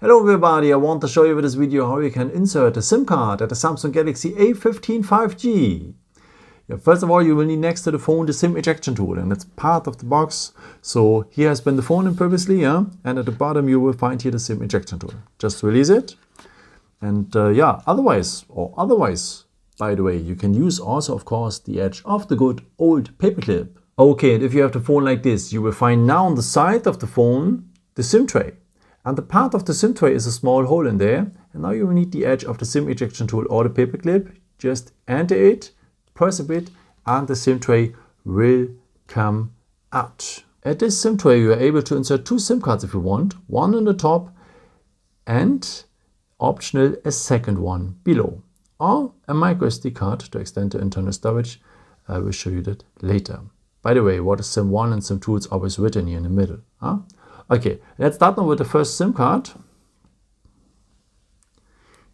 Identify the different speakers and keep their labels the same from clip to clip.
Speaker 1: Hello everybody, I want to show you with this video how you can insert a SIM card at the Samsung Galaxy A15 5G. First of all, you will need next to the phone the SIM ejection tool, and it's part of the box. So here has been the phone in previously, and at the bottom you will find here the SIM ejection tool. Just release it, and otherwise, by the way, you can use also, of course, the edge of the good old paperclip. Okay, and if you have the phone like this, you will find now on the side of the phone the SIM tray. And the part of the SIM tray is a small hole in there. And now you will need the edge of the SIM ejection tool or the paperclip. Just enter it, press a bit, and the SIM tray will come out. At this SIM tray, you are able to insert two SIM cards if you want. One on the top and optional a second one below. Or a micro SD card to extend the internal storage. I will show you that later. By the way, what is SIM 1 and SIM 2? It's always written here in the middle. Okay, let's start now with the first SIM card.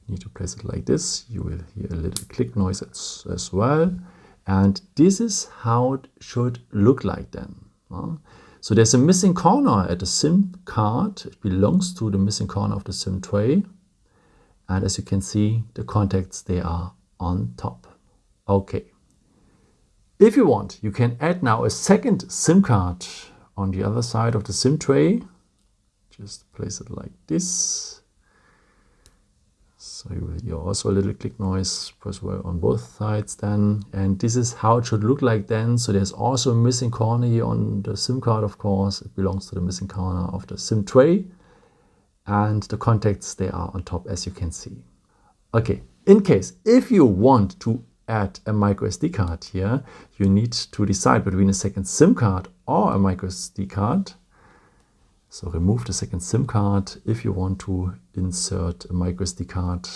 Speaker 1: You need to place it like this. You will hear a little click noise as well. And this is how it should look like then. So there's a missing corner at the SIM card. It belongs to the missing corner of the SIM tray. And as you can see, the contacts, they are on top. Okay. If you want, you can add now a second SIM card on the other side of the SIM tray. Just place it like this. So you will hear also a little click noise, press well on both sides then. And this is how it should look like then. So there's also a missing corner here on the SIM card, of course. It belongs to the missing corner of the SIM tray. And the contacts, they are on top, as you can see. Okay, in case, if you want to add a micro SD card here, you need to decide between a second SIM card or a micro SD card. So remove the second SIM card if you want to insert a micro SD card.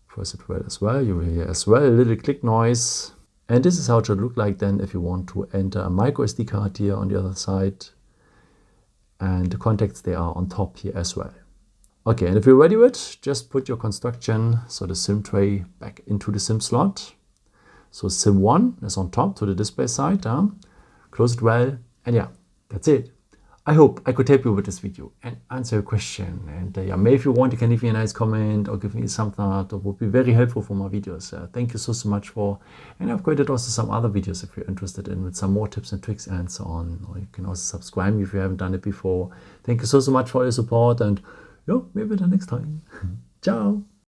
Speaker 1: Press it well as well. You will hear as well a little click noise. And this is how it should look like then if you want to enter a micro SD card here on the other side. And the contacts, they are on top here as well. Okay, and if you're ready with it, just put your construction, so the SIM tray, back into the SIM slot. So SIM 1 is on top to the display side. Close it well, and yeah, that's it. I hope I could help you with this video and answer your question. And maybe if you want, you can leave me a nice comment or give me some thought. That would be very helpful for my videos. Thank you so much for, and I've created also some other videos if you're interested in with some more tips and tricks and so on. Or you can also subscribe if you haven't done it before. Thank you so much for your support, and maybe the next time. Ciao.